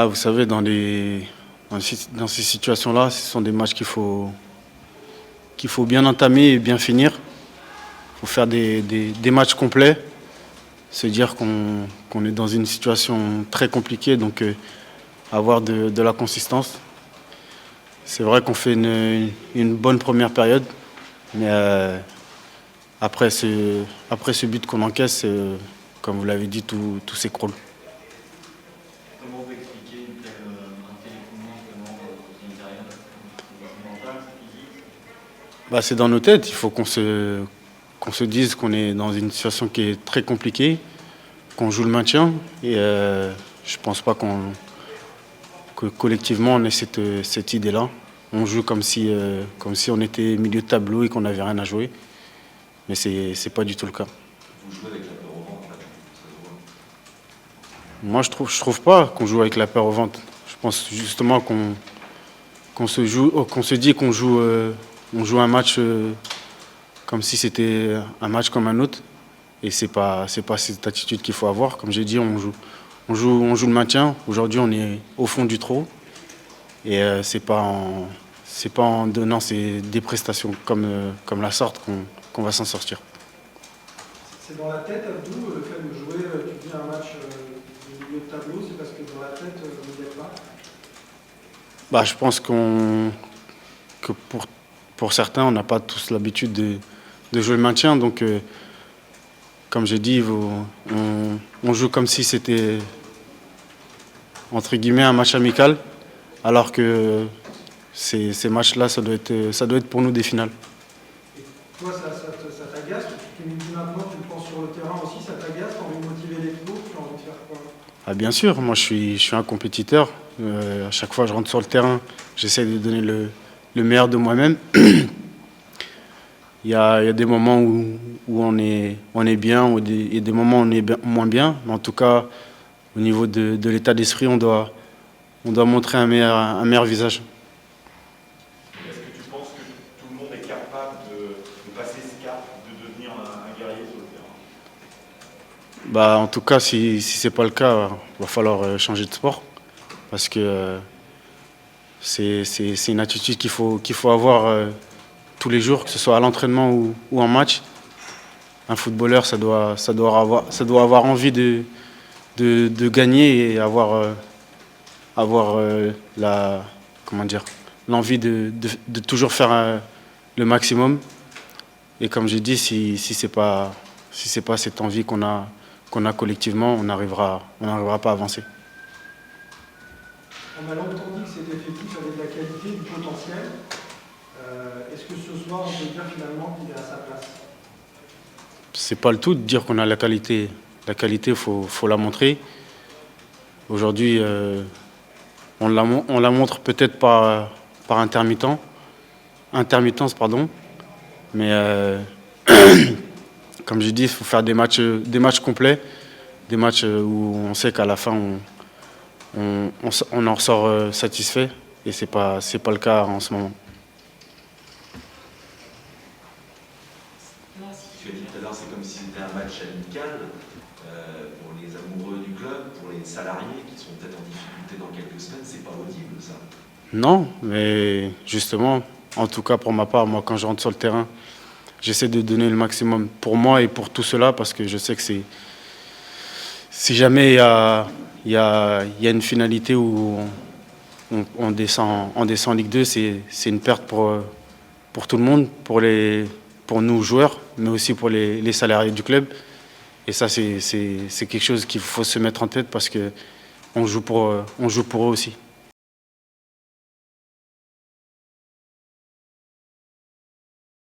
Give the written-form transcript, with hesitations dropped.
Bah, vous savez, dans ces situations-là, ce sont des matchs qu'il faut bien entamer et bien finir. Il faut faire des matchs complets, se dire qu'on est dans une situation très compliquée, donc avoir de la consistance. C'est vrai qu'on fait une bonne première période, mais après ce but qu'on encaisse, comme vous l'avez dit, tout s'écroule. Comment vous expliquez un tel effondrement intérieur, mental, physique? Bah, c'est dans nos têtes. Il faut qu'on se dise qu'on est dans une situation qui est très compliquée, qu'on joue le maintien. Et je ne pense pas que collectivement on ait cette idée-là. On joue comme si on était milieu de tableau et qu'on n'avait rien à jouer. Mais ce n'est pas du tout le cas. Vous jouez avec la peur au ventre, là, ça se voit. Moi, je trouve pas qu'on joue avec la peur au ventre. Je pense justement qu'on se dit qu'on joue, on joue un match comme si c'était un match comme un autre. Et c'est pas cette attitude qu'il faut avoir. Comme j'ai dit, on joue le maintien. Aujourd'hui, on est au fond du trou. Et c'est pas en donnant des prestations comme la sorte qu'on va s'en sortir. C'est dans la tête, Abdou, le fait de jouer, tu dis un match de milieu de tableau, c'est parce que dans la tête, vous n'y êtes pas? Bah, je pense que pour certains, on n'a pas tous l'habitude de jouer le maintien. Donc, comme j'ai dit, on joue comme si c'était, entre guillemets, un match amical, alors que ces matchs-là, ça doit être pour nous des finales. Et toi, ça t'agace? Maintenant, tu le prends sur le terrain aussi, ça t'agace? Tu as envie de motiver les troupes? Tu as envie de faire quoi? Ah, bien sûr, moi je suis un compétiteur. À chaque fois que je rentre sur le terrain, j'essaie de donner le meilleur de moi-même. Il y a des moments où on est bien, et des moments où on est moins bien. Mais en tout cas, au niveau de l'état d'esprit, on doit montrer un meilleur visage. Est-ce que tu penses que tout le monde est capable de passer ce cap, de devenir un guerrier sur le terrain? Bah, en tout cas, si ce n'est pas le cas, il va falloir changer de sport. Parce que c'est une attitude qu'il faut avoir tous les jours, que ce soit à l'entraînement ou en match. Un footballeur, ça doit avoir envie de gagner et avoir l'envie de toujours faire le maximum. Et comme j'ai dit, si c'est pas cette envie qu'on a collectivement, on n'arrivera pas à avancer. On a longtemps dit que cet effectif avait de la qualité, du potentiel. Est-ce que ce soir, on peut dire finalement qu'il est à sa place? C'est pas le tout de dire qu'on a la qualité. La qualité, faut la montrer. Aujourd'hui, on la montre peut-être par intermittence, pardon. Mais comme je dis, il faut faire des matchs complets, des matchs où on sait qu'à la fin, on en ressort satisfait. Et c'est pas le cas en ce moment. Tu as dit tout à l'heure, c'est comme si c'était un match amical pour les amoureux du club, pour les salariés qui sont peut-être en difficulté dans quelques semaines. C'est pas audible, ça? Non, mais justement, en tout cas pour ma part, moi quand je rentre sur le terrain, j'essaie de donner le maximum pour moi et pour tout cela, parce que je sais que si jamais il y a une finalité où on descend en Ligue 2, c'est une perte pour tout le monde, pour nous joueurs, mais aussi pour les salariés du club. Et ça, c'est quelque chose qu'il faut se mettre en tête, parce qu'on joue pour eux aussi.